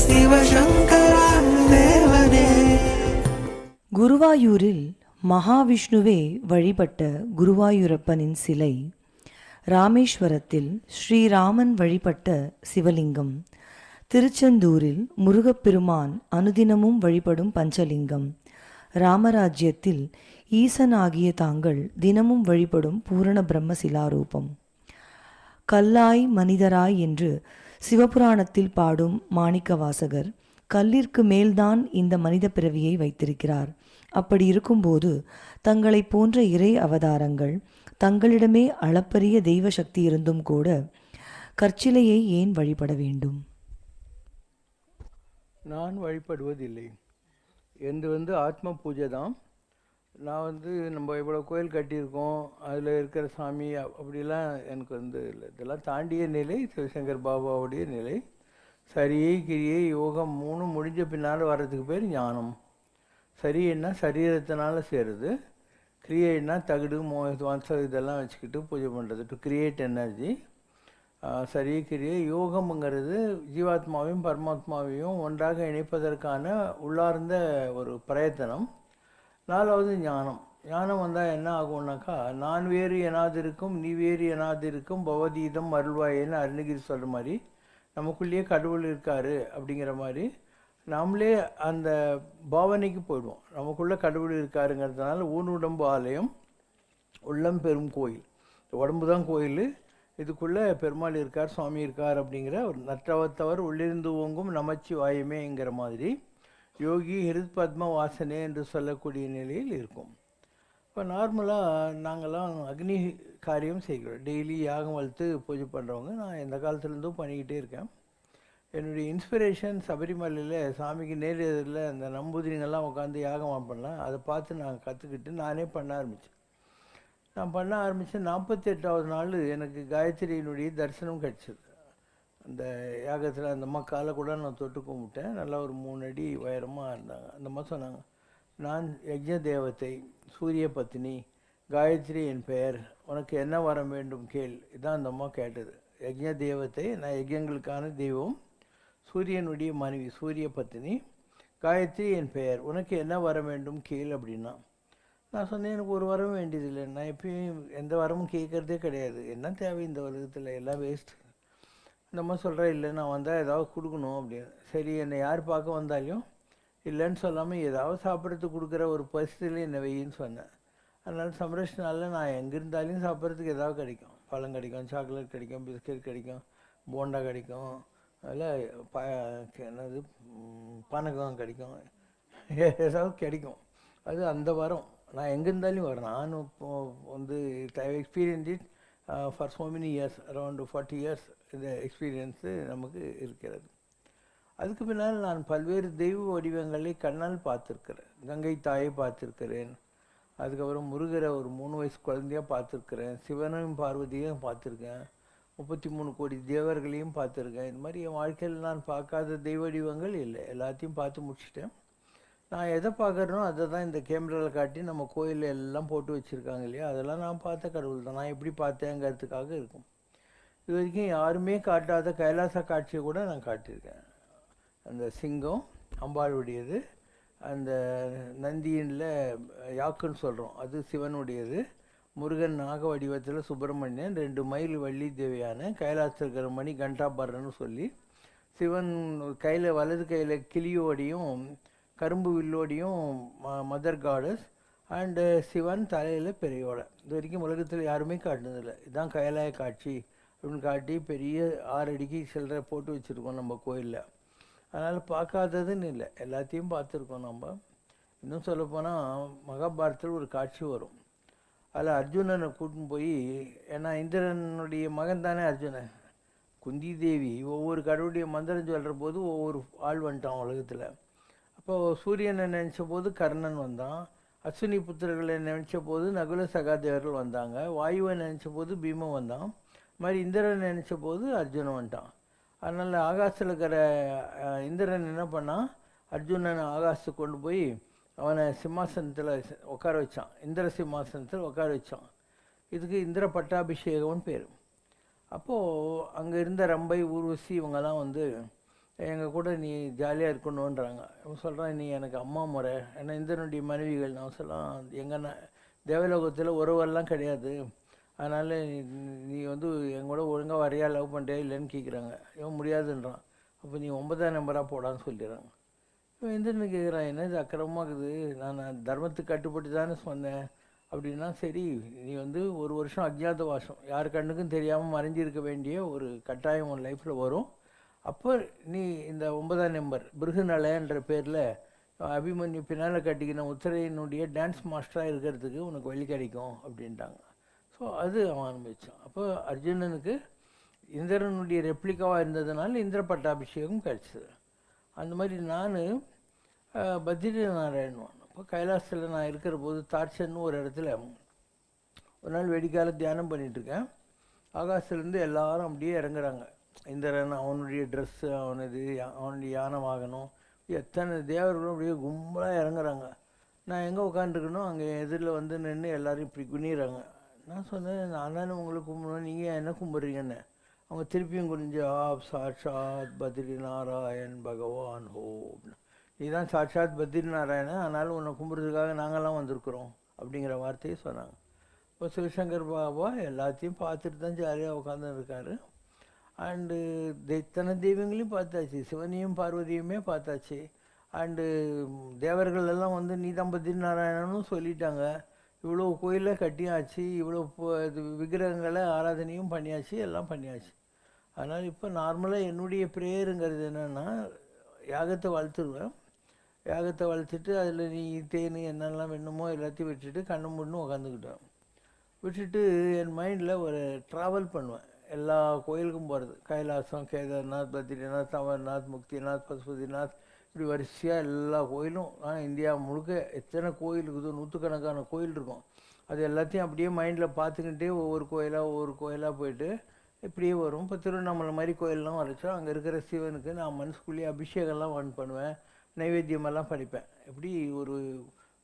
சிவசங்கரா தேவனே. குருவாயூரில் மகாவிஷ்ணுவே வழிபட்ட குருவாயூரப்பனின் சிலை, ராமேஸ்வரத்தில் ஸ்ரீராமன் வழிபட்ட சிவலிங்கம், திருச்செந்தூரில் முருகப்பெருமான் அனுதினமும் வழிபடும் பஞ்சலிங்கம், ராமராஜ்யத்தில் ஈசன் ஆகிய தாங்கள் தினமும் வழிபடும் பூரண பிரம்ம சிலாரூபம், கல்லாய் மனிதராய் என்று சிவபுராணத்தில் பாடும் மாணிக்கவாசகர் கல்லிற்கு மேல்தான் இந்த மனித பிறவியை வைத்திருக்கிறார். அப்படி இருக்கும்போது தங்களை போன்ற இறை அவதாரங்கள், தங்களிடமே அளப்பரிய தெய்வ சக்தி இருந்தும் கூட கற்சிலையை ஏன் வழிபட வேண்டும்? நான் வழிபடுவதில்லை. என்று ஆத்ம பூஜை தான். நான் நம்ம இவ்வளோ கோயில் கட்டியிருக்கோம், அதில் இருக்கிற சாமி அப்படிலாம் எனக்கு இல்லை. இதெல்லாம் தாண்டிய நிலை சிவசங்கர் பாபாவுடைய நிலை. சரியை கிரியை யோகம் 3 முடிஞ்ச பின்னால் வர்றதுக்கு பேர் ஞானம். சரின்னா சரீரத்தினால சேருது, கிரியைன்னா தகுடு வம்சம் இதெல்லாம் வச்சுக்கிட்டு பூஜை பண்ணுறது, டு கிரியேட் எனர்ஜி. சரி கிரியை யோகம்ங்கிறது ஜீவாத்மாவையும் பரமாத்மாவையும் ஒன்றாக இணைப்பதற்கான உள்ளார்ந்த ஒரு பிரயத்தனம். 4வது ஞானம். ஞானம் வந்தால் என்ன ஆகும்னாக்கா, நான் வேறு எனாது இருக்கும் நீ வேறு எனாது இருக்கும் பவதீதம் அருள்வாயேன்னு அருணகிரி சொல்கிற மாதிரி நமக்குள்ளேயே கடவுள் இருக்கார் அப்படிங்கிற மாதிரி நாமளே அந்த பாவனைக்கு போயிடுவோம். நமக்குள்ளே கடவுள் இருக்காருங்கிறதுனால ஊனுடம்பு ஆலயம் உள்ளம் பெரும் கோயில். உடம்பு தான் கோயில், இதுக்குள்ளே பெருமாள் இருக்கார், சுவாமி இருக்கார் அப்படிங்கிற ஒரு நற்றவத்தவர் உள்ளிருந்து ஓங்கும் நமச்சிவாயமேங்கிற மாதிரி யோகி ஹிருத் பத்ம வாசனே என்று சொல்லக்கூடிய நிலையில் இருக்கும். இப்போ நார்மலாக நாங்கள்லாம் அக்னி காரியம் செய்கிறோம், டெய்லி யாகம் வளர்த்து பூஜை பண்ணுறவங்க. நான் எந்த காலத்துலேருந்தும் பண்ணிக்கிட்டே இருக்கேன். என்னுடைய இன்ஸ்பிரேஷன் சபரிமலையில் சாமிக்கு நேர் எதிரில் அந்த நம்பூதிரிங்கெல்லாம் உட்காந்து யாகம் பண்ணலாம், அதை பார்த்து நான் கற்றுக்கிட்டு நானே பண்ண ஆரம்பித்தேன். நான் பண்ண ஆரம்பித்து 48வது நாள் எனக்கு காயத்ரியினுடைய தரிசனம் கிடச்சிது. அந்த யாகத்தில் அந்த அம்மா காலை கூட நான் தொட்டு கும்பிட்டேன். நல்லா ஒரு 3 அடி உயரமாக இருந்தாங்க. அந்த அம்மா சொன்னாங்க, நான் யஜ்ஞ தேவத்தை, சூரிய பத்தினி, காயத்ரி என் பெயர், உனக்கு என்ன வர வேண்டும் கேள். இதான் அந்த அம்மா கேட்டது. யஜ்ஞ தேவத்தை, நான் யஜ்ஞங்களுக்கான தெய்வம், சூரியனுடைய மனைவி சூரிய பத்தினி, காயத்ரி என் பெயர், உனக்கு என்ன வர வேண்டும் கேள் அப்படின்னா. நான் சொன்னேன், எனக்கு ஒரு வரம் வேண்டியதில்லை, நான் எப்பயும் எந்த வரமும் கேட்குறதே கிடையாது, என்ன தேவை இந்த உலகத்தில், எல்லாம் வேஸ்ட். இந்த மாதிரி சொல்கிறேன், இல்லை நான் வந்தால் ஏதாவது கொடுக்கணும் அப்படின்னு. சரி, என்னை யார் பார்க்க வந்தாலும் இல்லைன்னு சொல்லாமல் ஏதாவது சாப்பிட்றதுக்கு கொடுக்குற ஒரு பரிசுல என்னை வெயின்னு சொன்னேன். அதனால் சம்ரஷ்னால நான் எங்கே இருந்தாலும் சாப்பிட்றதுக்கு ஏதாவது கிடைக்கும். பழம் கிடைக்கும், சாக்லேட் கிடைக்கும், பிஸ்கெட் கிடைக்கும், போண்டா கிடைக்கும், அதில் என்னது பானகம் கிடைக்கும், ஏதாவது கிடைக்கும். அது அந்த வரம். நான் எங்கே இருந்தாலும் வரேன். நானும் இப்போ I experience it for so many years, around 40 years இந்த எக்ஸ்பீரியன்ஸு நமக்கு இருக்கிறது. அதுக்கு பின்னால் நான் பல்வேறு தெய்வ வடிவங்களை கண்ணால் பார்த்துருக்கிறேன். கங்கை தாயை பார்த்துருக்கிறேன், அதுக்கப்புறம் முருகரை ஒரு 3 வயசு குழந்தையாக பார்த்துருக்குறேன், சிவனையும் பார்வதியையும் பார்த்துருக்கேன், 33 கோடி தேவர்களையும் பார்த்துருக்கேன். இது மாதிரி என் வாழ்க்கையில் நான் பார்க்காத தெய்வ வடிவங்கள் இல்லை, எல்லாத்தையும் பார்த்து முடிச்சிட்டேன். நான் எதை பார்க்குறேனோ அதை தான் இந்த கேமராவில் காட்டி நம்ம கோயிலில் எல்லாம் போட்டு வச்சுருக்காங்க இல்லையா, அதெல்லாம் நான் பார்த்த கடவுள் தான். நான் எப்படி பார்த்தேங்கிறதுக்காக இருக்கும். இது வரைக்கும் யாருமே காட்டாத கைலாச காட்சியை கூட நான் காட்டியிருக்கேன். அந்த சிங்கம் அம்பாளுடையது, அந்த நந்தியின்ல யாக்குன்னு சொல்கிறோம் அது சிவனுடையது, முருகன் நாக வடிவத்தில் சுப்பிரமணியன், 2 மயில் வள்ளி தேவையான கைலாசத்தில் இருக்கிற மணி கண்டாபரன்னு சொல்லி, சிவன் கையில் வலது கையில் கிளியோடையும் கரும்பு வில்லோடையும் மதர் காடஸ், அண்டு சிவன் தலையில் பெரியோட. இது வரைக்கும் உலகத்தில் யாருமே காட்டினதில்லை. இதுதான் கைலாய காட்சி அப்படின்னு காட்டி பெரிய 6 அடிக்கு சில்லறை போட்டு வச்சுருக்கோம் நம்ம கோயிலில். அதனால் பார்க்காததுன்னு இல்லை, எல்லாத்தையும் பார்த்துருக்கோம் நம்ம. இன்னும் சொல்லப்போனால் மகாபாரதத்தில் ஒரு காட்சி வரும், அதில் அர்ஜுனனை கூட்டின்னு போய், ஏன்னா இந்திரனுடைய மகன் தானே அர்ஜுனன், குந்தி தேவி ஒவ்வொரு கடவுளுடைய மந்திரம் சொல்கிற போது ஒவ்வொரு ஆள் வந்துட்டான் உலகத்தில். அப்போது சூரியனை நினச்ச போது கர்ணன் வந்தான், அஸ்வினி புத்திரர்களை நினச்ச போது நகுல சகாதேவர்கள் வந்தாங்க, வாயுவை நினச்ச போது பீமன் வந்தான், மாதிரி இந்திரன் நினச்ச போது அர்ஜுனன் வந்துட்டான். அதனால் ஆகாசத்தில் இருக்கிற இந்திரன் என்ன பண்ணான், அர்ஜுனனை ஆகாசத்துக்கு கொண்டு போய் அவனை சிம்மாசனத்தில் உட்கார வச்சான், இந்திர சிம்மாசனத்தில் உட்கார வச்சான். இதுக்கு இந்திர பட்டாபிஷேகம்னு பேர். அப்போது அங்கே இருந்த ரம்பை ஊர்வசி இவங்கெல்லாம் எங்கள் கூட நீ ஜாலியாக இருக்கணுன்றாங்க. அவன் சொல்கிறான், நீ எனக்கு அம்மா முறை, ஏன்னா இந்திரனுடைய மனைவிகள். நான் சொல்லலாம், எங்கன்னா தேவலோகத்தில் உறவெல்லாம் கிடையாது, அதனால் நீ வந்து எங்கூட ஒழுங்காக வரையா, லவ் பண்ணுறியா இல்லைன்னு கேட்குறாங்க. இவன் முடியாதுன்றான். அப்போ நீ 9ஆம் நம்பராக போடான்னு சொல்லிடுறாங்க. இவன் இந்திரனு கேட்குறான், என்ன இது அக்கிரமமாக இருக்குது, நான் தர்மத்துக்கு கட்டுப்பட்டு தானே சொன்னேன் அப்படின்னா. சரி, நீ வந்து ஒரு வருஷம் அஜ்ஞாத வாசம், யார் கண்ணுக்கும் தெரியாமல் மறைஞ்சிருக்க வேண்டிய ஒரு கட்டாயம் உன் லைஃப்பில் வரும். அப்போ நீ இந்த 9ஆம் நம்பர் பிருகுநலன்ற பேரில் அபிமன்யு பின்னால் கட்டிக்கின உத்தரையினுடைய டான்ஸ் மாஸ்டராக இருக்கிறதுக்கு உனக்கு வழி கிடைக்கும் அப்படின்ட்டாங்க. ஸோ அது அவன் அனுபவிச்சான். அப்போ அர்ஜுனனுக்கு இந்திரனுடைய ரெப்ளிகாவாக இருந்ததுனால இந்திர பட்டாபிஷேகம் கிடச்சிது. அந்த மாதிரி நான் பத்ரி நாராயணன் இப்போ கைலாசத்தில் நான் இருக்கிற போது தாட்சன்னு ஒரு இடத்துல ஒரு நாள் வெடிக்கால தியானம் பண்ணிகிட்ருக்கேன். ஆகாசத்துலேருந்து எல்லாரும் அப்படியே இறங்குறாங்க. இந்திரன், அவனுடைய ட்ரெஸ்ஸு, அவனுடைய யானை வாகனம், எத்தனை தேவர்களும் அப்படியே கும்பலாக இறங்குறாங்க. நான் எங்கே உட்காந்துருக்கணும், அங்கே எதிரில் வந்து நின்று எல்லோரும் இப்படி குனிறாங்க. நான் சொன்னேன், நான் தானே உங்களை கும்பிடணும், நீங்கள் என்ன கும்பிட்றீங்கன்னு. அவங்க திருப்பியும் குனிஞ்சு, ஆப் சாட்சாத் பத்ரி நாராயண் பகவான் ஹோ, நீ தான் சாட்சாத் பத்ரி நாராயணன், அதனால் உன்னை கும்பிட்றதுக்காக நாங்கள்லாம் வந்திருக்கிறோம் அப்படிங்கிற வார்த்தையை சொன்னாங்க. இப்போ சிவசங்கர் பாபா எல்லாத்தையும் பார்த்துட்டு தான் ஜாலியாக உட்காந்துருக்காரு. அண்டு இத்தனை தெய்வங்களையும் பார்த்தாச்சு, சிவனையும் பார்வதியுமே பார்த்தாச்சு. அண்டு தேவர்கள் எல்லாம் வந்து நீ தான் பத்ரி நாராயணனும் சொல்லிட்டாங்க. இவ்வளோ கோயிலை கட்டியாச்சு, இவ்வளோ விக்கிரகங்களை ஆராதனையும் பண்ணியாச்சு, எல்லாம் பண்ணியாச்சு. அதனால் இப்போ நார்மலாக என்னுடைய ப்ரேயருங்கிறது என்னென்னா, யாகத்தை வளர்த்துருவேன். யாகத்தை வளர்த்துட்டு அதில் நீ தேன் என்னெல்லாம் வேணுமோ எல்லாத்தையும் விட்டுட்டு கண்ணு மூடணும் உட்காந்துக்கிட்டேன். விட்டுட்டு என் மைண்டில் ஒரு ட்ராவல் பண்ணுவேன், எல்லா கோயிலுக்கும் போகிறது. கைலாசம், கேதார்நாத், பத்ரிநாத், அமர்நாத், முக்திநாத், பசுபதிநாத், இப்படி வரிசையாக எல்லா கோயிலும். இந்தியா முழுக்க எத்தனை கோயில் இருக்குதோ, நூற்றுக்கணக்கான கோயில் இருக்கும். அது எல்லாத்தையும் அப்படியே மைண்டில் பார்த்துக்கிட்டே ஒவ்வொரு கோயிலாக போயிட்டு இப்படியே வரும். இப்போ திருவண்ணாமலை மாதிரி கோயிலெலாம் வரைச்சோம், அங்கே இருக்கிற சிவனுக்கு நான் மனசுக்குள்ளேயே அபிஷேகம்லாம் பண்ணுவேன், நைவேத்தியமெல்லாம் படிப்பேன். இப்படி ஒரு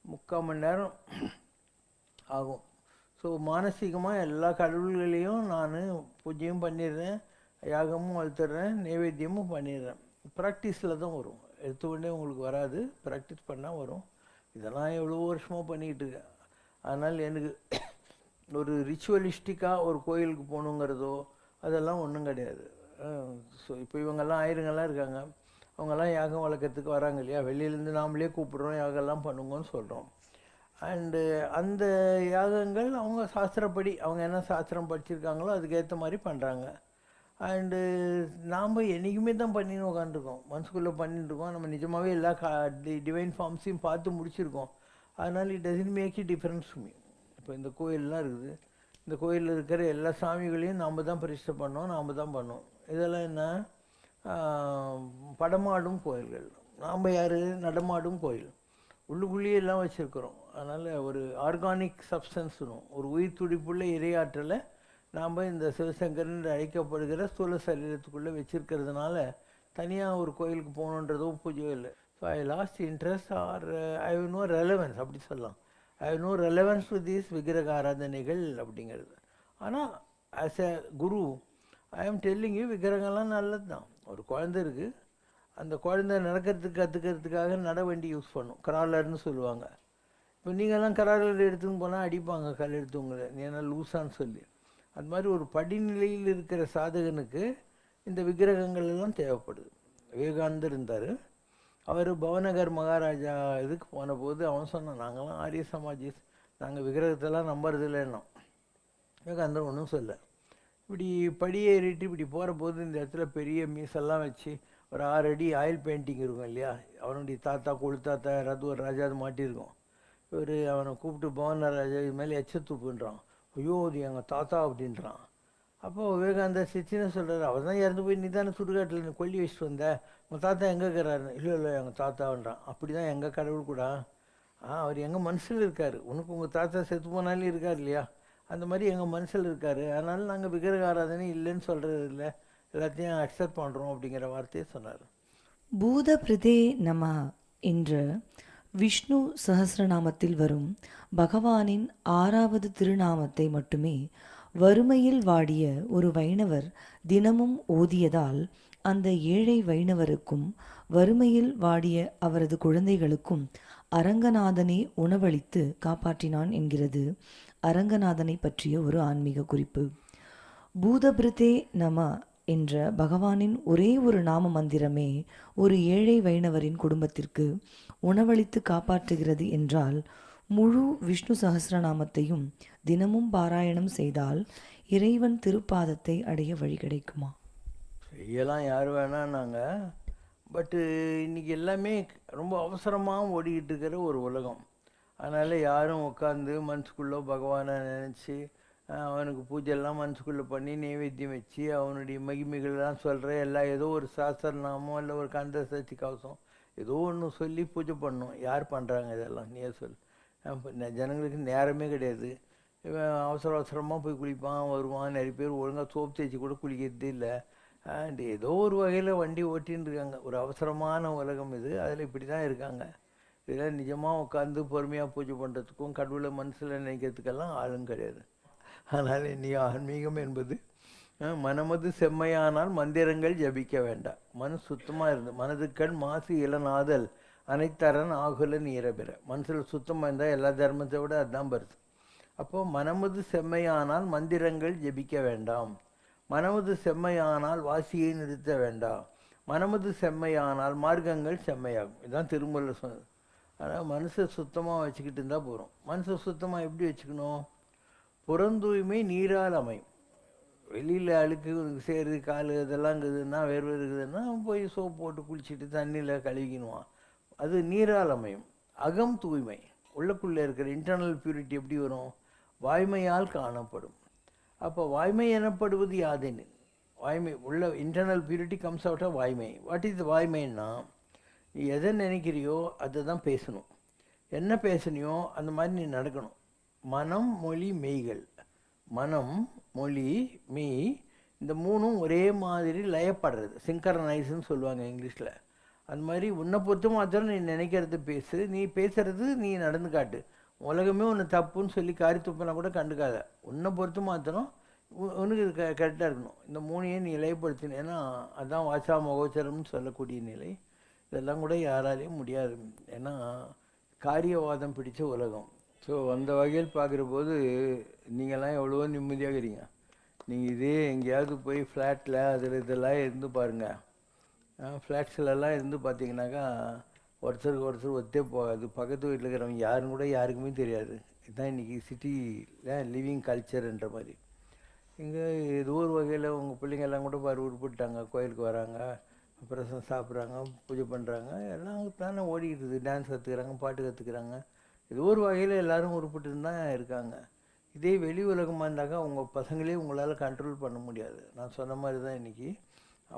3/4 மணி நேரம் ஆகும். ஸோ மானசீகமாக எல்லா கடவுள்களையும் நான் பூஜையும் பண்ணிடுறேன், யாகமும் வளர்த்துடுறேன், நைவேத்தியமும் பண்ணிடுறேன். ப்ராக்டிஸில் தான் வரும், எடுத்த உடனே உங்களுக்கு வராது, ப்ராக்டிஸ் பண்ணால் வரும். இதெல்லாம் எவ்வளோ வருஷமாக பண்ணிக்கிட்டு இருக்கேன். அதனால் எனக்கு ஒரு ரிச்சுவலிஸ்டிக்காக ஒரு கோயிலுக்கு போகணுங்கிறதோ அதெல்லாம் ஒன்றும் கிடையாது. ஸோ இப்போ இவங்கெல்லாம் ஆயிரங்கள்லாம் இருக்காங்க, அவங்கெல்லாம் யாகம் வளர்க்குறதுக்கு வராங்க இல்லையா, வெளியிலேருந்து நாமளே கூப்பிட்றோம், யாகம்லாம் பண்ணுங்கன்னு சொல்கிறோம். அண்டு அந்த யாகங்கள் அவங்க சாஸ்திரப்படி, அவங்க என்ன சாஸ்திரம் படிச்சிருக்காங்களோ அதுக்கேற்ற மாதிரி பண்ணுறாங்க. அண்டு நாம் என்றைக்குமே தான் பண்ணின்னு உட்காந்துருக்கோம், மனசுக்குள்ளே பண்ணிட்டுருக்கோம். நம்ம நிஜமாகவே எல்லா டிவைன் ஃபார்ம்ஸையும் பார்த்து முடிச்சிருக்கோம். அதனால் it doesn't make it difference to me. இப்போ இந்த கோயிலெலாம் இருக்குது, இந்த கோயிலில் இருக்கிற எல்லா சாமிகளையும் நாம் தான் பிரதிஷ்டை பண்ணோம், நாம் தான் பண்ணோம். இதெல்லாம் என்ன, படமாடும் கோயில்கள். நாம் யார், நடமாடும் கோயில், உள்ளுக்குள்ளேயே எல்லாம் வச்சுருக்கிறோம். அதனால் ஒரு ஆர்கானிக் சப்ஸ்டன்ஸும் ஒரு உயிர் துடிப்புள்ள இறையாற்றலை நாம் இந்த சிவசங்கரன் அழைக்கப்படுகிற ஸ்தூல சரீரத்துக்குள்ளே வச்சுருக்கிறதுனால தனியாக ஒரு கோயிலுக்கு போகணுன்றதோ பூஜையோ இல்லை. So I lost interest or I have no relevance, அப்படி சொல்லலாம். I have no relevance to these விக்கிரக ஆராதனைகள் அப்படிங்கிறது. ஆனால் ஆஸ் எ குரு ஐ ஆம் டெல்லிங் யூ, விக்கிரகம்லாம் நல்லது தான். ஒரு குழந்தை இருக்குது, அந்த குழந்தை நடக்கிறதுக்கு கற்றுக்கிறதுக்காக நட வண்டி யூஸ் பண்ணும், கிராலர்னு சொல்லுவாங்க. இப்போ நீங்கள்லாம் கிராலர் எடுத்துன்னு போனால் அடிப்பாங்க, கல் எடுத்தவங்களை, நீ என்ன லூஸான்னு சொல்லி. அது மாதிரி ஒரு படிநிலையில் இருக்கிற சாதகனுக்கு இந்த விக்கிரகங்கள் எல்லாம் தேவைப்படுது. விவேகானந்தர் இருந்தார், அவர் பவநகர் மகாராஜா இதுக்கு போன போது அவன் சொன்னான், நாங்கள்லாம் ஆரிய சமாஜிஸ், நாங்கள் விக்கிரகத்தெல்லாம் நம்புறதில்லைன்னா. விவேகானந்தர் ஒன்றும் சொல்ல. இப்படி படியேறிட்டு இப்படி போகிற போது இந்த இடத்துல பெரிய மீசெல்லாம் வச்சு ஒரு 6 அடி ஆயில் பெயிண்டிங் இருக்கும் இல்லையா, அவனுடைய தாத்தா கொழுத்தாத்தா யாராவது ஒரு ராஜா அது மாட்டியிருக்கோம். இவர் அவனை கூப்பிட்டு பவனர் ராஜா இது மேலே எச்சத்துப்புன்றான். ஐயோ அது எங்கள் தாத்தா அப்படின்றான். அப்போ விவேகானந்தர் சிச்சின்னு சொல்கிறார், அவர் தான் இறந்து போய் நீ தானே சுடுகாட்டில் நீ கொல்லி வச்சுட்டு வந்த, உங்கள் தாத்தா எங்கே இருக்கிறாருன்னு. இல்லை எங்கள் தாத்தான்றான். அப்படி தான் எங்கள் கடவுள் கூட, அவர் எங்கள் மனசில் இருக்கார், உனக்கு உங்கள் தாத்தா செத்து போனாலே இருக்கார் இல்லையா, அந்த மாதிரி எங்கள் மனசில் இருக்கார். அதனால் நாங்கள் விக்கிரக ஆராதனை இல்லைன்னு சொல்கிறது இல்லை, எல்லாத்தையும் அக்செப்ட் பண்ணுறோம் அப்படிங்கிற வார்த்தையை சொன்னார். பூத பிரதே நம என்ற விஷ்ணு சஹஸ்ரநாமத்தில் வரும் பகவானின் 6வது திருநாமத்தை மட்டுமே வறுமையில் வாடிய ஒரு வைணவர் தினமும் ஓதியதால் அந்த ஏழை வைணவருக்கும் வறுமையில் வாடிய அவரது குழந்தைகளுக்கும் அரங்கநாதனே உணவளித்து காப்பாற்றினான் என்கிறது அரங்கநாதனை பற்றிய ஒரு ஆன்மீக குறிப்பு. பூதபிருதே நம என்ற பகவானின் ஒரே ஒரு நாம மந்திரமே ஒரு ஏழை வைணவரின் குடும்பத்திற்கு உணவளித்து காப்பாற்றுகிறது என்றால், முழு விஷ்ணு சகஸ்ரநாமத்தையும் தினமும் பாராயணம் செய்தால் இறைவன் திருப்பாதத்தை அடைய வழி கிடைக்குமா? செய்யலாம், யார் வேணான்னாங்க. பட்டு இன்றைக்கி எல்லாமே ரொம்ப அவசரமாக ஓடிக்கிட்டு இருக்கிற ஒரு உலகம். அதனால் யாரும் உட்காந்து மனசுக்குள்ளே பகவானை நினச்சி அவனுக்கு பூஜையெல்லாம் மனசுக்குள்ளே பண்ணி நைவேத்தியம் வச்சு அவனுடைய மகிமைகள்லாம் சொல்கிற எல்லாம் ஏதோ ஒரு சாஸ்திரநாமம் இல்லை ஒரு கந்த சஷ்டி கவசம் ஏதோ ஒன்று சொல்லி பூஜை பண்ணணும். யார் பண்ணுறாங்க இதெல்லாம்? நீயே சொல். ஜனங்களுக்கு நேரமே கிடையாது. இவன் அவசரமாக போய் குளிப்பான், வருவான். நிறைய பேர் ஒழுங்காக சோப்பு தேய்ச்சி கூட குளிக்கிறதே இல்லை. அண்ட் ஏதோ ஒரு வகையில் வண்டி ஓட்டின்னு இருக்காங்க. ஒரு அவசரமான உலகம் இது. அதில் இப்படி தான் இருக்காங்க. இதில் நிஜமாக உட்காந்து பொறுமையாக பூஜை பண்ணுறதுக்கும் கடவுளை மனசில் நினைக்கிறதுக்கெல்லாம் ஆளும் கிடையாது. அதனால் இன்றைக்கி ஆன்மீகம் என்பது மனமது செம்மையானால் மந்திரங்கள் ஜபிக்க வேண்டாம். மனு சுத்தமாக இருந்து மனதுக்கண் மாசு இளநாதல் அனைத்தரன் ஆகுல நீரபெற. மனசில் சுத்தமாக இருந்தால் எல்லா தர்மத்தை விட அதுதான் வருது. அப்போது மனமது செம்மையானால் மந்திரங்கள் ஜபிக்க வேண்டாம். மனமது செம்மையானால் வாசியை நிறுத்த வேண்டாம். மனமது செம்மையானால் மார்க்கங்கள் செம்மையாகும். இதுதான் திருமூலர் சொன்னது. ஆனால் மனசை சுத்தமாக வச்சுக்கிட்டு இருந்தால் போகிறோம். மனசை சுத்தமாக எப்படி வச்சுக்கணும்? புறந்தூய்மை நீரால் அமையும். வெளியில் அழுக்கு சேரு கால் இதெல்லாம் இருக்குதுன்னா வேர்வை இருக்குதுன்னா போய் சோப்பு போட்டு குளிச்சுட்டு தண்ணியில் கழுவிக்கணுவான். அது நீரால் அமையும். அகம் தூய்மை, உள்ளக்குள்ளே இருக்கிற இன்டர்னல் பியூரிட்டி எப்படி வரும்? வாய்மையால் காணப்படும். அப்போ வாய்மை எனப்படுவது யாதெனில், வாய்மை உள்ள internal purity comes out of வாய்மை. வாட் இஸ் வாய்மைன்னா, நீ எதை நினைக்கிறியோ அதை தான் பேசணும். என்ன பேசணியோ அந்த மாதிரி நீ நடக்கணும். மனம் மொழி மெய்கள். மனம் மொழி மெய் இந்த மூணும் ஒரே மாதிரி லயப்படுறது, சிங்கரனைஸ்ன்னு சொல்லுவாங்க இங்கிலீஷில். அந்த மாதிரி உன்னை பொறுத்த மாத்திரம் நீ நினைக்கிறது பேசு, நீ பேசுறது நீ நடந்து காட்டு. உலகமே ஒன்று தப்புன்னு சொல்லி காரி துப்பினா கூட கண்டுக்காத. உன்னை பொறுத்த மாத்திரம் உனக்கு கரெக்டாக இருக்கணும். இந்த மூணையும் நீ லயப்படுத்தின. ஏன்னா அதுதான் வாசா மகோச்சரம்னு சொல்லக்கூடிய நிலை. இதெல்லாம் கூட யாராலையும் முடியாது. ஏன்னா காரியவாதம் பிடிச்ச உலகம். ஸோ அந்த வகையில் பார்க்குற போது நீங்கள்லாம் எவ்வளவோ நிம்மதியாக இருக்கீங்க. நீங்கள் இதே எங்கேயாவது போய் ஃப்ளாட்டில் அதில் இதெல்லாம் இருந்து பாருங்கள். ஃப்ளாட்ஸ்லலாம் இருந்து பார்த்தீங்கன்னாக்கா ஒருத்தருக்கு ஒருத்தர் ஒத்தே போகாது. பக்கத்து வீட்டில் இருக்கிறவங்க யாருன்னு கூட யாருக்குமே தெரியாது. இதுதான் இன்றைக்கி சிட்டியில் லிவிங் கல்ச்சர்ன்ற மாதிரி. இங்கே ஏதோ ஒரு வகையில் உங்கள் பிள்ளைங்கெல்லாம் கூட பாரு உருப்பிட்டாங்க, கோயிலுக்கு வராங்க, பிரசம் சாப்பிட்றாங்க, பூஜை பண்ணுறாங்க, எல்லாம் தானே ஓடிக்கிட்டு இருக்குது. டான்ஸ் கற்றுக்குறாங்க, பாட்டு கற்றுக்குறாங்க. ஏதோ ஒரு வகையில் எல்லோரும் உருப்பிட்டு தான் இருக்காங்க. இதே வெளி உலகமாக இருந்தாக்கா உங்கள் பசங்களே உங்களால் கண்ட்ரோல் பண்ண முடியாது. நான் சொன்ன மாதிரி தான் இன்றைக்கி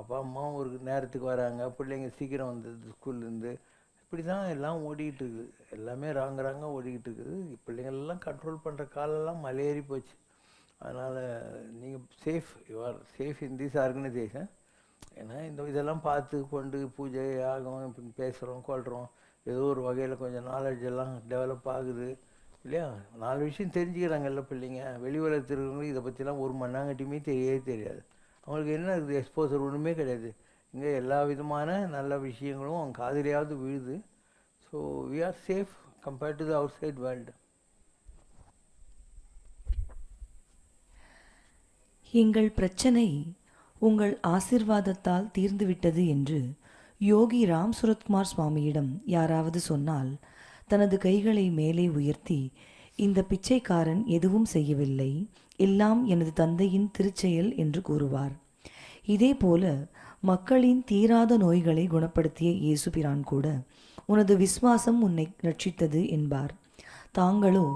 அப்பா அம்மாவும் ஒரு நேரத்துக்கு வராங்க, பிள்ளைங்க சீக்கிரம் வந்தது ஸ்கூல்லேருந்து. இப்படி தான் எல்லாம் ஓடிக்கிட்டு இருக்குது. எல்லாமே ராங்கிறாங்க ஓடிக்கிட்டு இருக்குது. பிள்ளைங்களெல்லாம் கண்ட்ரோல் பண்ணுற காலெல்லாம் மலையேறி போச்சு. அதனால் நீங்கள் safe, you are safe in this organisation. ஏன்னா இதெல்லாம் பார்த்து கொண்டு பூஜை யாகம் இப்படி பேசுகிறோம் கொள்கிறோம். ஏதோ ஒரு வகையில் கொஞ்சம் நாலேஜ் எல்லாம் டெவலப் ஆகுது இல்லையா? 4 விஷயம் தெரிஞ்சுக்கிறாங்கல்ல பிள்ளைங்க. வெளி உலகத்திற்கு இதை பற்றிலாம் ஒரு மண்ணாங்கட்டியுமே தெரியவே தெரியாது. அவங்களுக்கு என்ன இருக்குது? எக்ஸ்போசர் ஒன்றுமே கிடையாது. இங்கே எல்லா விதமான நல்ல விஷயங்களும் அவங்க காதிலையாவது விழுது. So we are safe compared to the outside world. எங்கள் பிரச்சனை உங்கள் ஆசிர்வாதத்தால் தீர்ந்துவிட்டது என்று யோகி ராம் சுரத்குமார் சுவாமியிடம் யாராவது சொன்னால் தனது கைகளை மேலே உயர்த்தி, இந்த பிச்சைக்காரன் எதுவும் செய்யவில்லை, எல்லாம் எனது தந்தையின் திருச்செயல் என்று கூறுவார். இதேபோல மக்களின் தீராத நோய்களை குணப்படுத்திய இயேசுபிரான் கூட உனது விசுவாசம் உன்னை ரட்சித்தது என்பார். தாங்களோ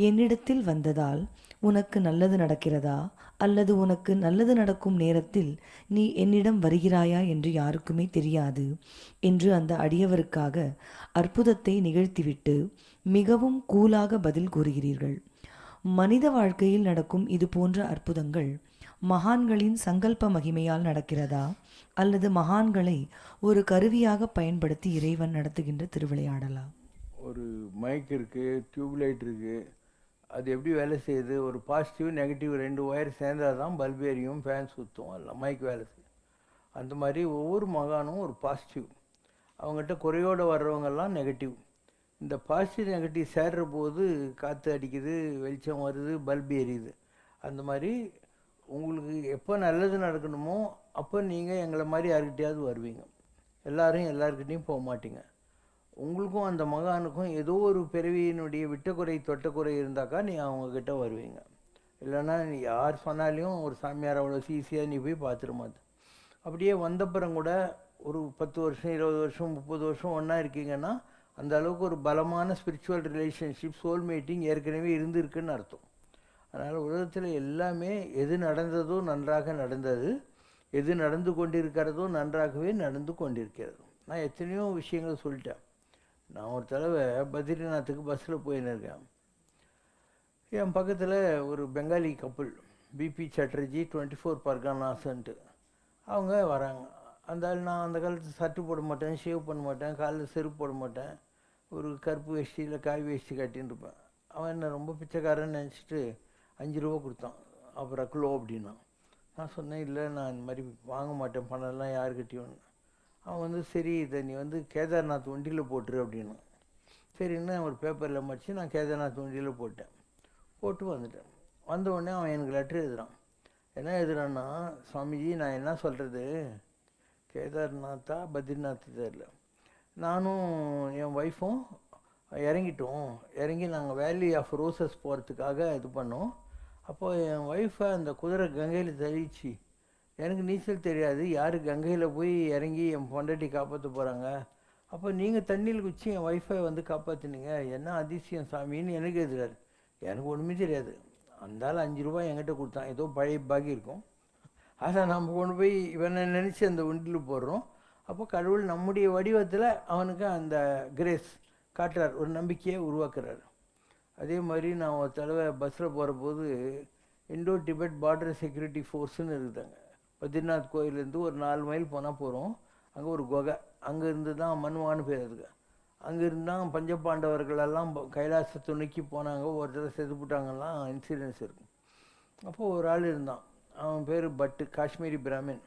என்னிடத்தில் வந்ததால் உனக்கு நல்லது நடக்கிறதா அல்லது உனக்கு நல்லது நடக்கும் நேரத்தில் நீ என்னிடம் வருகிறாயா என்று யாருக்குமே தெரியாது என்று அந்த அடியவருக்காக அற்புதத்தை நிகழ்த்திவிட்டு மிகவும் கூலாக பதில் கூறுகிறீர்கள். மனித வாழ்க்கையில் நடக்கும் இது போன்ற அற்புதங்கள் மகான்களின் சங்கல்ப மகிமையால் நடக்கிறதா அல்லது மகான்களை ஒரு கருவியாக பயன்படுத்தி இறைவன் நடத்துகின்ற திருவிளையாடலா? ஒரு மைக் இருக்குது, டியூப்லைட் இருக்குது, அது எப்படி வேலை செய்யுது, ஒரு பாசிட்டிவ் நெகட்டிவ் 2 ஒயர் சேர்ந்தால் தான் பல்பு எரியும், ஃபேன் சுற்றும், எல்லாம் மைக் வேலை செய்யும். அந்த மாதிரி ஒவ்வொரு மகானும் ஒரு பாசிட்டிவ், அவங்ககிட்ட குறையோடு வர்றவங்கெல்லாம் நெகட்டிவ். இந்த பாசிட்டிவ் நெகட்டிவ் சேர்ற போது காற்று அடிக்குது, வெளிச்சம் வருது, பல்பு எரியுது. அந்த மாதிரி உங்களுக்கு எப்போ நல்லது நடக்கணுமோ அப்போ நீங்கள் எங்களை மாதிரி யாருக்கிட்டையாவது வருவீங்க. எல்லாரும் எல்லாருக்கிட்டையும் போக மாட்டீங்க. உங்களுக்கும் அந்த மகானுக்கும் ஏதோ ஒரு பிறவியினுடைய விட்டக்குறை தொட்டக்குறை இருந்தாக்கா நீ அவங்கக்கிட்ட வருவீங்க. இல்லைன்னா நீ யார் சொன்னாலையும் ஒரு சாமியார் அவ்வளோ ஈஸியாக நீ போய் பார்த்துட மாட்டேன். அப்படியே வந்தப்புறம் கூட ஒரு 10 வருஷம் 20 வருஷம் 30 வருஷம் ஒன்றா இருக்கீங்கன்னா அந்த அளவுக்கு ஒரு பலமான ஸ்பிரிச்சுவல் ரிலேஷன்ஷிப், சோல்மேட்டிங் ஏற்கனவே இருந்திருக்குன்னு அர்த்தம். அதனால் உலகத்தில் எல்லாமே எது நடந்ததோ நன்றாக நடந்தது, எது நடந்து கொண்டிருக்கிறதோ நன்றாகவே நடந்து கொண்டிருக்கிறது. நான் எத்தனையோ விஷயங்கள் சொல்லிட்டேன். நான் ஒரு தடவை பத்ரிநாத்துக்கு பஸ்ஸில் போயின்னு இருக்கேன். என் பக்கத்தில் ஒரு பெங்காலி கப்புள், பிபி சட்டர்ஜி 24 பர்கானாஸ்ன்ட்டு அவங்க வராங்க. அந்த ஆள், நான் அந்த காலத்தில் சட்டு போட மாட்டேன், ஷேவ் பண்ண மாட்டேன், காலில் செருப்பு போட மாட்டேன், ஒரு கருப்பு வேஷ்டியில் காய் வேஷ்டி கட்டின்னு இருப்பேன். அவன் என்ன ரொம்ப பிச்சைக்காரன்னு நினச்சிட்டு 5 ரூபா கொடுத்தான். அப்புறம் கிலோ அப்படின்னா நான் சொன்னேன், இல்லை நான் இந்த மாதிரி வாங்க மாட்டேன், பணம்லாம் யாருக்கிட்டையும். அவன் சரி இதை நீ கேதார்நாத் வண்டியில் போட்டுரு அப்படின்னு. சரின்னு ஒரு பேப்பரில் மடித்து நான் கேதார்நாத் வண்டியில் போட்டேன். போட்டு வந்துட்டேன். வந்த உடனே அவன் எனக்கு லெட்ரு எழுதுறான். என்ன எழுதுறான்னா, சுவாமிஜி நான் என்ன சொல்கிறது, கேதார்நாத்தா பத்ரிநாத் தெரியல, நானும் என் ஒய்ஃபும் இறங்கி நாங்கள் வேலி ஆஃப் ரோசஸ் போகிறதுக்காக இது பண்ணோம். அப்போது என் ஒய்ஃபை அந்த குதிரை கங்கையில் தள்ளிச்சு. எனக்கு நீச்சல் தெரியாது, யார் கங்கையில் போய் இறங்கி என் பொண்டாட்டி காப்பாற்ற போகிறாங்க, அப்போ நீங்கள் தண்ணியில் குச்சி என் ஒய்ஃபை காப்பாற்றினீங்க, என்ன அதிசயம் சாமின்னு எனக்கு எழுதுறாரு. எனக்கு ஒன்றுமே தெரியாது. அந்தாலும் 5 ரூபாய் என்கிட்ட கொடுத்தான், ஏதோ பழைய பாக்கி இருக்கும். அதை நம்ம கொண்டு போய் இவனை நினச்சி அந்த வண்டியில் போடுறோம். அப்போ கடவுள் நம்முடைய வடிவத்தில் அவனுக்கு அந்த கிரேஸ் காட்டுறார், ஒரு நம்பிக்கையை உருவாக்குறார். அதே மாதிரி நான் ஒரு தடவை பஸ்ஸில் போகிற போது இண்டோ டிபெட் பார்டர் செக்யூரிட்டி ஃபோர்ஸுன்னு இருக்குதாங்க. பத்ரிநாத் கோயிலேருந்து ஒரு 4 மைல் போனால் போகிறோம். அங்கே ஒரு குகை, அங்கேருந்து தான் மன்வான்னு பேர் இருக்கு. அங்கேருந்து தான் பஞ்சபாண்டவர்களெல்லாம் கைலாசத்தை நோக்கி போனாங்க, ஒரு தடவை செதுப்பிட்டாங்கலாம் இன்சிடென்ட்ஸ் இருக்கும். அப்போது ஒரு ஆள் இருந்தான், அவன் பேர் பட்டு, காஷ்மீரி பிராமின்.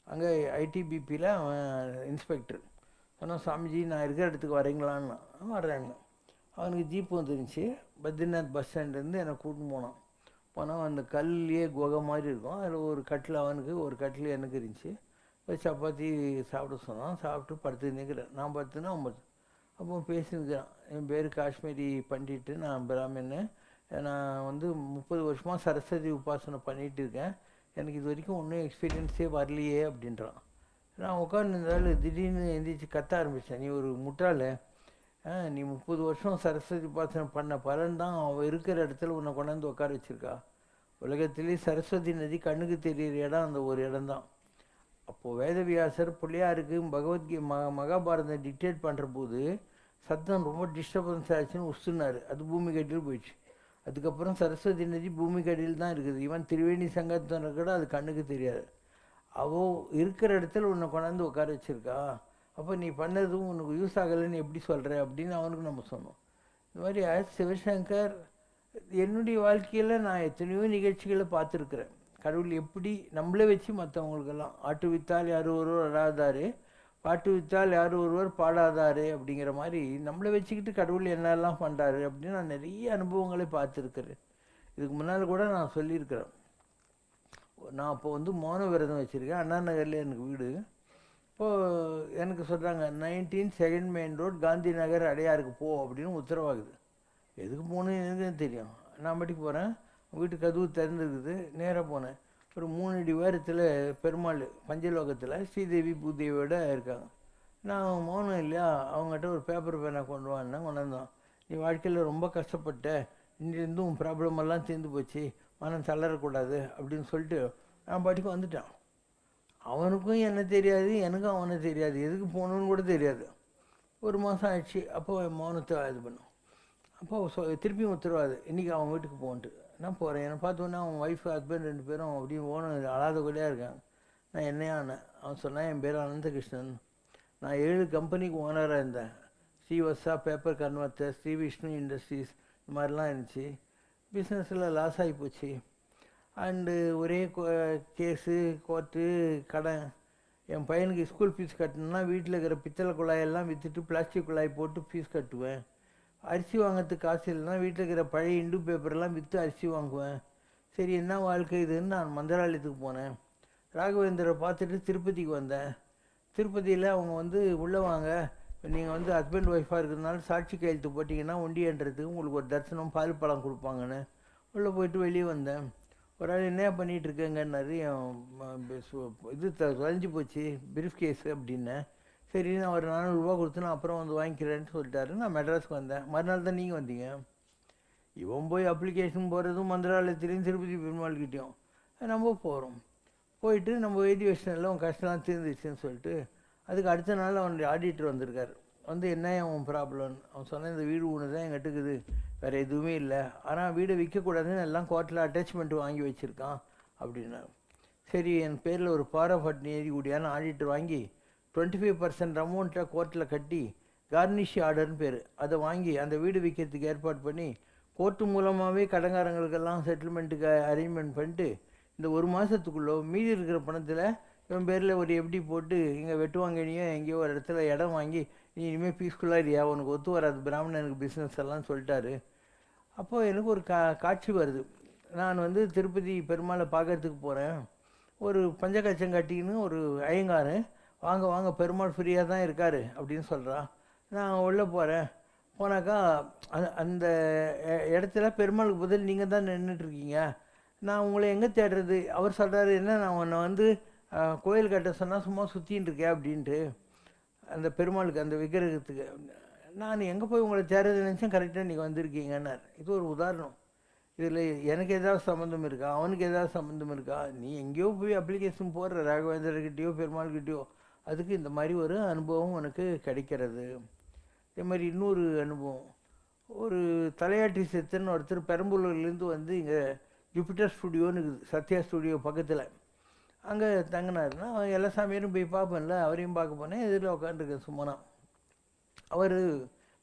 அங்கே ஐடிபிபியில் அவன் இன்ஸ்பெக்டர். சொன்னால், சாமிஜி நான் இருக்கிற இடத்துக்கு வரீங்களான்னு. வர்றேங்க. அவனுக்கு ஜீப்பு வந்துருந்துச்சு. பத்ரிநாத் பஸ் ஸ்டாண்ட்லேருந்து என்னை கூட்டின்னு போனால் அந்த கல்லையே குகை மாதிரி இருக்கும். அதில் ஒரு கட்டில் அவனுக்கு, ஒரு கட்டில் எனக்கு இருந்துச்சு. சப்பாத்தி சாப்பிட சொன்னான். சாப்பிட்டு படுத்து நிற்கிறேன். நான் படுத்துனா அவன் படுத்து. அப்போ பேசினுக்கிறான். என் பேர் காஷ்மீரி பண்டிட்டு, நான் பிராமின்னு, நான் 30 வருஷமாக சரஸ்வதி உபாசனை பண்ணிகிட்டு இருக்கேன், எனக்கு இது வரைக்கும் ஒன்றும் எக்ஸ்பீரியன்ஸே வரலையே அப்படின்றான். நான் உட்காந்துருந்தாலும் திடீர்னு எந்திரிச்சு கத்த ஆரம்பித்தேன், நீ ஒரு முட்டாள், நீ 30 வருஷம் சரஸ்வதி உபாசனை பண்ண பலன் தான் அவன் இருக்கிற இடத்துல உன்னை கொண்டாந்து உட்கார வச்சுருக்கா. உலகத்திலே சரஸ்வதி நதி கண்ணுக்கு தெரிகிற இடம் அந்த ஒரு இடம்தான். அப்போது வேதவியாசர் பிள்ளையாருக்கு மகாபாரதம் டிக்டேட் பண்ணுற போது சத்தம் ரொம்ப டிஸ்டர்பன்ஸ் ஆச்சுன்னு உசுனார். அது பூமி கட்டியில் போயிடுச்சு. அதுக்கப்புறம் சரஸ்வதி நதி பூமி கட்டியில் தான் இருக்குது. ஈவன் திரிவேணி சங்கத்தினர் கூட அது கண்ணுக்கு தெரியாது. அவள் இருக்கிற இடத்துல உன்னை கொண்டாந்து உட்கார வச்சுருக்கா. அப்போ நீ பண்ணதும் உனக்கு யூஸ் ஆகலைன்னு எப்படி சொல்கிற அப்படின்னு அவனுக்கு நம்ம சொன்னோம். இந்த மாதிரி சிவசங்கர், என்னுடைய வாழ்க்கையில் நான் எத்தனையோ நிகழ்ச்சிகளை பார்த்துருக்குறேன். கடவுள் எப்படி நம்மளே வச்சு மற்றவங்களுக்கெல்லாம், ஆட்டு வித்தால் யார் ஒருவர் அடாதாரு, பாட்டு வித்தால் யார் ஒருவர் பாடாதாரு அப்படிங்கிற மாதிரி நம்மளை வச்சுக்கிட்டு கடவுள் என்னெல்லாம் பண்ணுறாரு அப்படின்னு நான் நிறைய அனுபவங்களை பார்த்துருக்குறேன். இதுக்கு முன்னால் கூட நான் சொல்லியிருக்கிறேன். நான் அப்போ மௌன விரதம் வச்சுருக்கேன். அண்ணா நகரில் எனக்கு வீடு. இப்போது எனக்கு சொல்கிறாங்க, 19 second main road Gandhi Nagar அடையாருக்கு போ அப்படின்னு உத்தரவாகுது. எதுக்கு போகணுன்னு எனக்கு தெரியும். நான் மட்டும் போகிறேன். வீட்டு கதவு திறந்துருக்குது. நேராக போனேன். ஒரு 3 அடி உயரத்தில் பெருமாள் பஞ்சலோகத்தில் ஸ்ரீதேவி பூதேவியோட இருக்காங்க. நான் மௌனம் இல்லையா, அவங்ககிட்ட ஒரு பேப்பர் பேனா கொண்டு வான்னா கொண்டாந்தான். நீ வாழ்க்கையில் ரொம்ப கஷ்டப்பட்ட, இன்னிலேருந்து உன் ப்ராப்ளமெல்லாம் தீர்ந்து போச்சு, மனம் தளரக்கூடாது அப்படின்னு சொல்லிட்டு நான் பாட்டுக்கு வந்துட்டான். அவனுக்கும் என்ன தெரியாது, எனக்கும் அவனை தெரியாது, எதுக்கு போகணுன்னு கூட தெரியாது. ஒரு மாதம் ஆயிடுச்சு. அப்போ மௌனத்தை இது பண்ணும். அப்போ திருப்பியும் உத்தரவாது, இன்றைக்கி அவன் வீட்டுக்கு போன்ட்டு. நான் போகிறேன். என்னை பார்த்தோன்னே அவன் ஒய்ஃப் ஹஸ்பண்ட் 2 பேரும் அப்படியே ஓனம் அழாத கூடயாக இருக்காங்க. நான் என்னையானேன். அவன் சொன்னான், என் பேர் அனந்தகிருஷ்ணன், நான் 7 கம்பெனிக்கு ஓனராக இருந்தேன். Srivatsa paper converter, Shri Vishnu industries, இந்த மாதிரிலாம் இருந்துச்சு. பிஸ்னஸில் லாஸ் ஆகி போச்சு. அண்டு ஒரே கேஸு, கோர்ட்டு, கடன். என் பையனுக்கு ஸ்கூல் ஃபீஸ் கட்டணுன்னா வீட்டில் இருக்கிற பித்தளை குழாயெல்லாம் விற்றுட்டு பிளாஸ்டிக் குழாய் போட்டு ஃபீஸ் கட்டுவேன். அரிசி வாங்கிறதுக்கு காசு இல்லைன்னா வீட்டில் இருக்கிற பழைய இண்டு பேப்பரெல்லாம் விற்று அரிசி வாங்குவேன். சரி, என்ன வாழ்க்கை இதுன்னு நான் மந்திராலயத்துக்கு போனேன். ராகவேந்திரரை பார்த்துட்டு திருப்பதிக்கு வந்தேன். திருப்பதியில் அவங்க உள்ளே வாங்க, நீங்கள் ஹஸ்பண்ட் ஒய்ஃபாக இருக்கிறதுனால சாட்சி கையெழுத்து போட்டிங்கன்னா ஒண்டியன்றதுக்கு உங்களுக்கு ஒரு தரிசனம் பால் பழம் கொடுப்பாங்கன்னு உள்ளே போயிட்டு வெளியே வந்தேன். ஒரு ஆள் என்ன பண்ணிகிட்ருக்கேங்கன்னாரு. இது தொலைஞ்சி போச்சு பிரீஃப் கேஸு அப்படின்னேன். சரி, நான் ஒரு 400 ரூபா கொடுத்து நான் அப்புறம் வாங்கிக்கிறேன்னு சொல்லிட்டாரு. நான் மெட்ராஸுக்கு வந்தேன். மறுநாள் தான் நீங்கள் வந்தீங்க. இவன் போய் அப்ளிகேஷன் போகிறதும் மந்திராலயத்துலேயும் திருப்பதி பெருமாள்கிட்டையும் நம்ம போகிறோம். போயிட்டு நம்ம எழுதி வச்சிட்டோம்ல உன் கஷ்டம்லாம் தீர்ந்துச்சுன்னு சொல்லிட்டு அதுக்கு அடுத்த நாள் அவனுடைய ஆடிட்டர் வந்திருக்கார். என்ன அவன் ப்ராப்ளம்? அவன் சொன்ன இந்த வீடு ஒன்று தான் எங்கிட்ட இருக்குது, வேறு எதுவுமே இல்லை. ஆனால் வீடை விற்கக்கூடாதுன்னு எல்லாம் கோர்ட்டில் அட்டாச்மெண்ட் வாங்கி வச்சுருக்கான் அப்படின்னா. சரி, என் பேரில் ஒரு பவர் ஆஃப் அட்னி எழுதி கூடியான்னு ஆடிட்டர் வாங்கி 25% அமௌண்ட்டை கோர்ட்டில் கட்டி கார்னிஷ் ஆர்டர்னு பேர் அதை வாங்கி அந்த வீடு விற்கிறதுக்கு ஏற்பாடு பண்ணி கோர்ட்டு மூலமாகவே கடங்காரங்களுக்கெல்லாம் செட்டில்மெண்ட்டுக்கு அரேஞ்ச்மெண்ட் பண்ணிட்டு இந்த 1 மாதத்துக்குள்ளே மீதி இருக்கிற பணத்தில் இவன் பேரில் ஒரு எப்படி போட்டு இங்கே வெட்டுவாங்கனியோ எங்கேயோ ஒரு இடத்துல இடம் வாங்கி நீ இனிமேல் பீஸ்ஃபுல்லாக இருக்கியா, உனக்கு ஒத்து வராது பிராமணனுக்கு பிஸ்னஸ் எல்லாம் சொல்லிட்டாரு. அப்போது எனக்கு ஒரு காட்சி வருது. நான் திருப்பதி பெருமாளை பார்க்கறதுக்கு போகிறேன். ஒரு பஞ்சகச்சம் கட்டின்னு ஒரு ஐயங்கார் வாங்க வாங்க பெருமாள் ஃப்ரீயாக தான் இருக்கார் அப்படின்னு சொல்கிறான். நான் உள்ளே போகிறேன். போனாக்கா அந்த இடத்துல பெருமாளுக்கு பதில் நீங்கள் தான் நின்றுட்டுருக்கீங்க. நான் உங்களை எங்கே தேடுறது? அவர் சொல்கிறாரு, என்ன நான் உன்னை கோயில் கட்ட சொன்னால் சும்மா சுற்றின்னு இருக்கேன் அப்படின்ட்டு அந்த பெருமாளுக்கு அந்த விக்கிரகத்துக்கு. நான் எங்கே போய் உங்களை தேடுறது நினச்சேன், கரெக்டாக நீங்கள் வந்திருக்கீங்கன்னார். இது ஒரு உதாரணம். இதில் எனக்கு ஏதாவது சம்மந்தம் இருக்கா, அவனுக்கு ஏதாவது சம்மந்தம் இருக்கா? நீ எங்கேயோ போய் அப்ளிகேஷன் போடுற ராகவேந்திரர்கிட்டையோ பெருமாள்கிட்டையோ, அதுக்கு இந்த மாதிரி ஒரு அனுபவம் உனக்கு கிடைக்கிறது. இதே மாதிரி இன்னொரு அனுபவம். ஒரு தலையாட்டி செத்துன்னு ஒருத்தர் பெரம்பலூர்லேருந்து இங்கே ஜூபிட்டர் ஸ்டுடியோன்னு இருக்குது, சத்யா ஸ்டுடியோ பக்கத்தில். அங்கே தங்கினாருன்னா எல்லா சாமியாரும் போய் பார்ப்பேன்ல, அவரையும் பார்க்க போனேன். இதில் உட்காந்துருக்கேன் சும்மானா. அவர்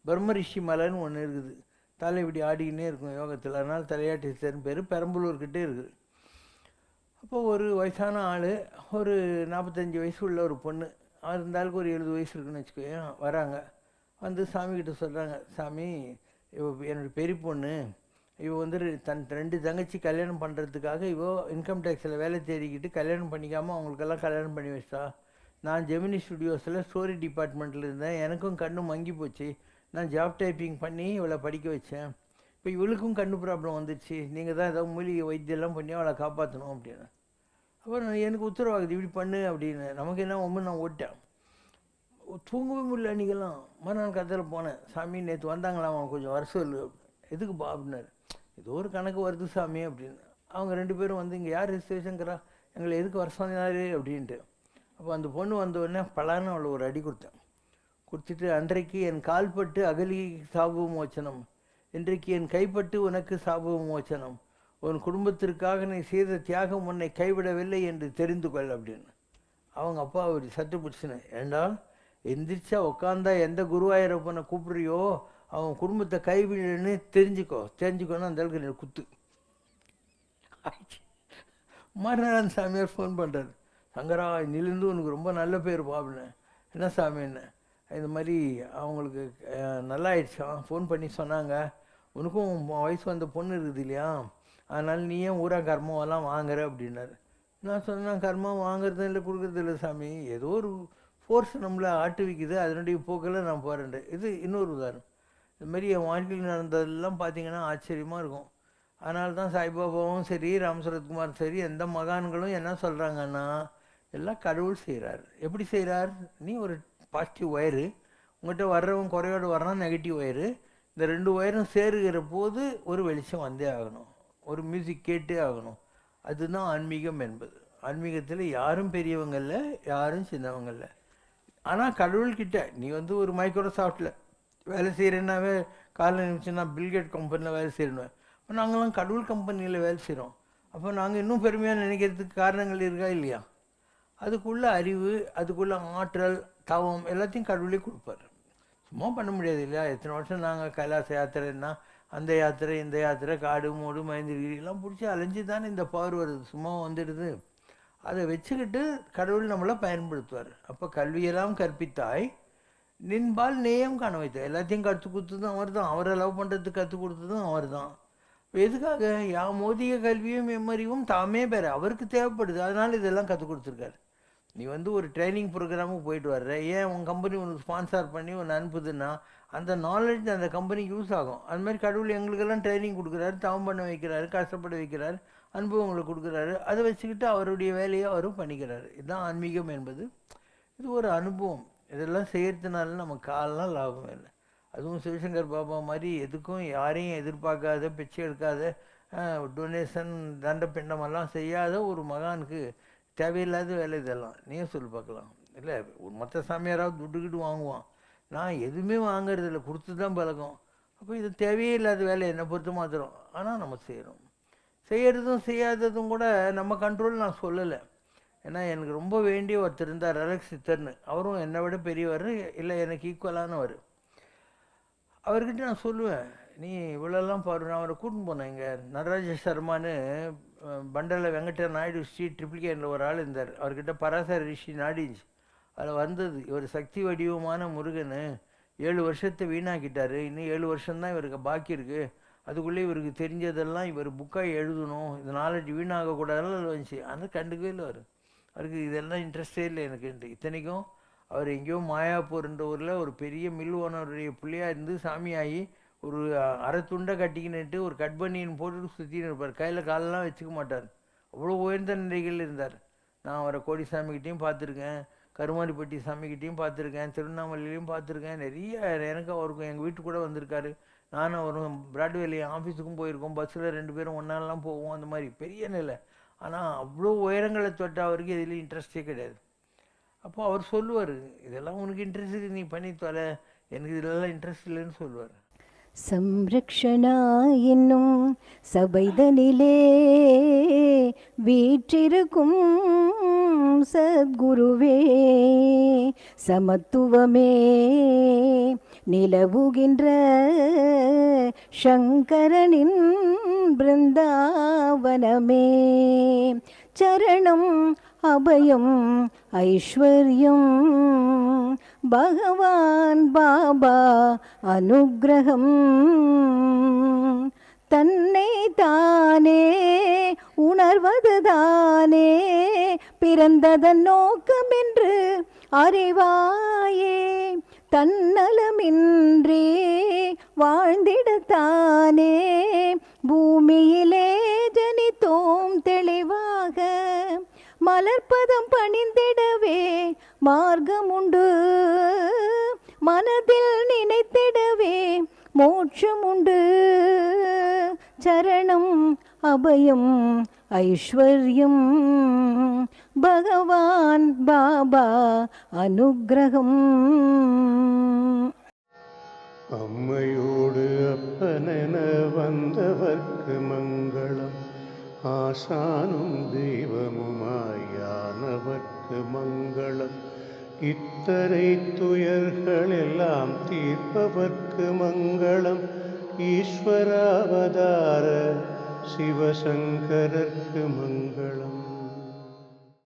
பர்மரிஷி மலைன்னு ஒன்று இருக்குது, தலை இப்படி ஆடிக்கினே இருக்கும் யோகத்தில். அதனால் தலையாட்டி செத்துன்னு பேர், பெரம்பலூர்கிட்டே இருக்குது. அப்போ ஒரு வயசான ஆள், ஒரு 45 வயசு உள்ள ஒரு பொண்ணு, அவர் இருந்தாலும் ஒரு 70 வயசு இருக்குன்னு வச்சுக்கோங்க, வராங்க. சாமிக்கிட்ட சொல்கிறாங்க, சாமி என்னுடைய பெரிய பொண்ணு இவ தன் 2 தங்கச்சி கல்யாணம் பண்ணுறதுக்காக இன்கம் டேக்ஸில் வேலை தேடிக்கிட்டு கல்யாணம் பண்ணிக்காமல் அவங்களுக்கெல்லாம் கல்யாணம் பண்ணி வச்சிட்டா. நான் ஜெமினி ஸ்டுடியோஸில் ஸ்டோரி டிபார்ட்மெண்ட்டில் இருந்தேன், எனக்கும் கண்ணு மங்கி போச்சு. நான் ஜாப் டைப்பிங் பண்ணி இவளை படிக்க வச்சேன். இப்போ இவளுக்கும் கண்ணு ப்ராப்ளம் வந்துடுச்சு, நீங்கள் தான் ஏதாவது மூலிகை வைத்தியெல்லாம் பண்ணி அவளை காப்பாற்றணும் அப்படின்னு. அப்புறம் எனக்கு உத்தரவாகுது இப்படி பண்ணு அப்படின்னு. நமக்கு என்ன நான் ஓட்டேன். தூங்கவே முடியல அன்றைக்கெல்லாம். மறுநாள் கதையில் போனேன், சாமி நேற்று வந்தாங்களா, அவன் கொஞ்சம் வர சொல்லு. எதுக்குப்பா அப்படின்னாரு. ஏதோ ஒரு கணக்கு வருது சாமி அப்படின்னு. அவங்க 2 பேரும் இங்கே யார் ரிஜிஸ்ட்ரேஷனுங்கிறா, எங்களை எதுக்கு வர சொன்னாரு அப்படின்ட்டு. அப்போ அந்த பொண்ணு வந்தவுடனே பலான்னு அவளை ஒரு அடி கொடுத்துட்டு, அன்றைக்கு என் கால்பட்டு அகலி சாப மோச்சனம், இன்றைக்கு என் கைப்பட்டு உனக்கு சாப மோச்சனம், உன் குடும்பத்திற்காக நீ செய்த தியாகம் உன்னை கைவிடவில்லை என்று தெரிந்து கொள் அப்படின்னு. அவங்க அப்பா அப்படி சட்டு பிடிச்சினேன், ஏண்டா எந்திரிச்சா உட்காந்தா எந்த குருவாயூரப்பனை கூப்பிடுறியோ அவன் குடும்பத்தை கைவிடன்னு தெரிஞ்சுக்கோன்னு அந்த அளவுக்கு குத்து ஆயிடுச்சு. மறுநாள் சாமியார் ஃபோன் பண்ணுறாரு, சங்கரா இன்னிலேருந்து உனக்கு ரொம்ப நல்ல பேர் அப்படின்னு. என்ன சாமி என்ன இந்த மாதிரி அவங்களுக்கு நல்லா ஆயிடுச்சான், ஃபோன் பண்ணி சொன்னாங்க, உனக்கும் வயசு வந்த பொண்ணு இருக்குது இல்லையா, அதனால் நீ ஏன் ஊரா கர்மாவெல்லாம் வாங்குற அப்படின்னாரு. நான் சொன்னேன், கர்மா வாங்குறதும் இல்லை கொடுக்குறது இல்லை சாமி, ஏதோ ஒரு ஃபோர்ஸ் நம்மளை ஆட்டுவிக்குது, அதனுடைய போக்கில் நான் போகிறேன். இது இன்னொரு உதாரணம். இந்த மாதிரி என் வாழ்க்கையில் நடந்ததெல்லாம் பார்த்திங்கன்னா ஆச்சரியமாக இருக்கும். அதனால தான் சாய்பாபாவும் சரி, ராமசரத்குமார் சரி, எந்த மகான்களும் என்ன சொல்கிறாங்கன்னா, எல்லாம் கடவுள் செய்கிறார். எப்படி செய்கிறார்? நீ ஒரு பாசிட்டிவ் ஒயரு, உங்கள்கிட்ட வர்றவன் குறையோடு வர்றான் நெகட்டிவ் ஒயரு, இந்த 2 ஒயரும் சேருகிற போது ஒரு வெளிச்சம் வந்தே ஆகணும், ஒரு மியூசிக் கேட்டே ஆகணும். அதுதான் ஆன்மீகம் என்பது. ஆன்மீகத்தில் யாரும் பெரியவங்க இல்லை, யாரும் சின்னவங்க இல்லை. ஆனால் கடவுள்கிட்ட நீ ஒரு மைக்ரோசாஃப்டில் வேலை செய்கிறேன்னாவே காலையில் நினச்சின்னா பில்கேட் கம்பெனியில் வேலை செய்யணும். இப்போ நாங்களாம் கடவுள் கம்பெனியில் வேலை செய்கிறோம். அப்போ நாங்கள் இன்னும் பெருமையாக நினைக்கிறதுக்கு காரணங்கள் இருக்கா இல்லையா? அதுக்குள்ள அறிவு, அதுக்குள்ள ஆற்றல், தவம் எல்லாத்தையும் கடவுளே கொடுப்பார். சும்மா பண்ண முடியாது இல்லையா? எத்தனை வருஷம் நாங்கள் கைலாச யாத்திரைன்னா அந்த யாத்திரை இந்த யாத்திரை காடு மூடு மயந்திரிகிரி எல்லாம் பிடிச்சி அலைஞ்சு தானே இந்த பவர் வருது, சும்மா வந்துடுது. அதை வச்சுக்கிட்டு கடவுள் நம்மளை பயன்படுத்துவார். அப்போ கல்வியெல்லாம் கற்பித்தாய் நின்பால் நேயம் காண வைத்தார். எல்லாத்தையும் கற்றுக் கொடுத்ததும் அவர் தான், அவரை லவ் பண்ணுறதுக்கு கற்றுக் கொடுத்ததும் அவர் தான். எதுக்காக? மோதிய கல்வியும் எம்மறிவும் தாமே பெற அவருக்கு தேவைப்படுது, அதனால் இதெல்லாம் கற்றுக் கொடுத்துருக்காரு. நீ வந்து ஒரு ட்ரைனிங் ப்ரோக்ராமுக்கு போயிட்டு வர்ற, ஏன் உன் கம்பெனி உனக்கு ஸ்பான்சர் பண்ணி ஒன்று அனுப்புதுன்னா அந்த நாலேஜ் அந்த கம்பெனிக்கு யூஸ் ஆகும். அது மாதிரி கடவுள் எங்களுக்கெல்லாம் ட்ரைனிங் கொடுக்குறாரு, தவம் பண்ண வைக்கிறாரு, கஷ்டப்பட வைக்கிறாரு, அனுபவங்களை கொடுக்குறாரு. அதை வச்சுக்கிட்டு அவருடைய வேலையை அவரும் பண்ணிக்கிறாரு. இதுதான் ஆன்மீகம் என்பது. இது ஒரு அனுபவம். இதெல்லாம் செய்கிறதுனால நம்ம காலெலாம் லாபம் இல்லை. அதுவும் சிவசங்கர் பாபா மாதிரி எதுக்கும் யாரையும் எதிர்பார்க்காத, பிச்சை எடுக்காத, டொனேஷன் தண்ட பிண்டமெல்லாம் செய்யாத ஒரு மகானுக்கு தேவையில்லாத வேலை இதெல்லாம். நீயும் சொல்லி பார்க்கலாம். இல்லை, மற்ற சாமியாராவது துட்டுக்கிட்டு வாங்குவான், நான் எதுவுமே வாங்கிறதில்ல, கொடுத்து தான் பழக்கம். அப்போ இது தேவையே இல்லாத வேலை என்னை பொறுத்து மாத்திரம். ஆனால் நம்ம செய்கிறோம். செய்கிறதும் செய்யாததும் கூட நம்ம கண்ட்ரோல் நான் சொல்லலை. ஏன்னா எனக்கு ரொம்ப வேண்டிய ஒருத்தர் இருந்தார், அலெக்ஸ் சித்தர்னு. அவரும் என்னை விட பெரியவர், இல்லை எனக்கு ஈக்குவலானவர். அவர்கிட்ட நான் சொல்லுவேன், நீ இவ்வளோலாம் பாரு. நான் அவரை கூட்டின்னு போனேன். இங்கே நடராஜ சர்மான்னு பண்டலில் வெங்கட நாயுடு ஸ்ட்ரீட் ட்ரிப்ளிகேனில் ஒரு ஆள் இருந்தார். அவர்கிட்ட பராசர ரிஷி நாடிஞ்சு அதில் வந்தது, இவர் சக்தி வடிவமான முருகன் 7 வருஷத்தை வீணாக்கிட்டார், இன்னும் 7 வருஷம்தான் இவருக்கு பாக்கி இருக்குது, அதுக்குள்ளே இவருக்கு தெரிஞ்சதெல்லாம் இவர் புக்காக எழுதணும், இந்த நாலேஜ் வீணாகக்கூடாதுன்னு வந்துச்சு. ஆனால் கண்டுக்கவே இல்லை. அவருக்கு இதெல்லாம் இன்ட்ரெஸ்டே இல்லை எனக்குன்ட்டு. இத்தனைக்கும் அவர் எங்கேயோ மாயாப்பூர்ன்ற ஊரில் ஒரு பெரிய மில் ஓனருடைய பிள்ளையாக இருந்து சாமியாகி ஒரு அரை துண்டை கட்டிக்கின்னுட்டு ஒரு கட் பண்ணின்னு போட்டுட்டு சுற்றின்னு இருப்பார். கையில் காலெல்லாம் வச்சுக்க மாட்டார். அவ்வளோ உயர்ந்த நிலைகள் இருந்தார். நான் அவரை கோடிசாமிக்கிட்டையும் பார்த்துருக்கேன், கருமாரிப்பட்டி சாமிக்கிட்டையும் பார்த்துருக்கேன், திருவண்ணாமலையிலையும் பார்த்துருக்கேன். நிறைய எனக்கு அவருக்கும் எங்கள் வீட்டுக்கு கூட வந்திருக்காரு. நானும் அவரும் பிராட்வேலி ஆஃபீஸுக்கும் போயிருக்கோம். பஸ்ஸில் 2 பேரும் ஒன்றாலாம் போவோம். அந்த மாதிரி பெரிய நிலை. ஆனால் அவ்வளோ உயரங்களை தொட்ட அவருக்கு எதுலேயும் இன்ட்ரெஸ்டே கிடையாது. அப்போ அவர் சொல்லுவார், இதெல்லாம் உனக்கு இன்ட்ரெஸ்ட் இருக்குது, நீ பண்ணி தொலை, எனக்கு இதெல்லாம் இன்ட்ரெஸ்ட் இல்லைன்னு சொல்லுவார். சம்ரக்ஷணா என்னும் சபைதனிலே வீற்றிருக்கும் சத்குருவே, சமத்துவமே நிலவுகின்ற சங்கரனின் பிருந்தாவனமே, சரணம் அபயம் ஐஸ்வர்யம் பகவான் பாபா அனுக்கிரகம், தன்னை தானே உணர்வதுதானே பிறந்ததன் நோக்கம் என்று அறிவாயே, தன்னலமின்றி வாழ்ந்திடத்தானே பூமியிலே ஜனித்தோம் தெளிவாக, மலர்பதம் பணிந்திடவே மார்க்கமுண்டு, மனதில் நினைத்திடவே மோட்சமுண்டு, சரணம் அபயம் ஐஸ்வர்யம் பகவான் பாபா அனுக்கிரகம். அம்மையோடு அப்பனென வந்தவர்க்கு மங்களம், ஆசானும் தெய்வமுமாயானவர்க்கு மங்களம், இத்தனை துயர்களெல்லாம் தீர்ப்பவர்க்கு மங்களம், ஈஸ்வராவதார சிவசங்கரர்க்கு மங்களம்.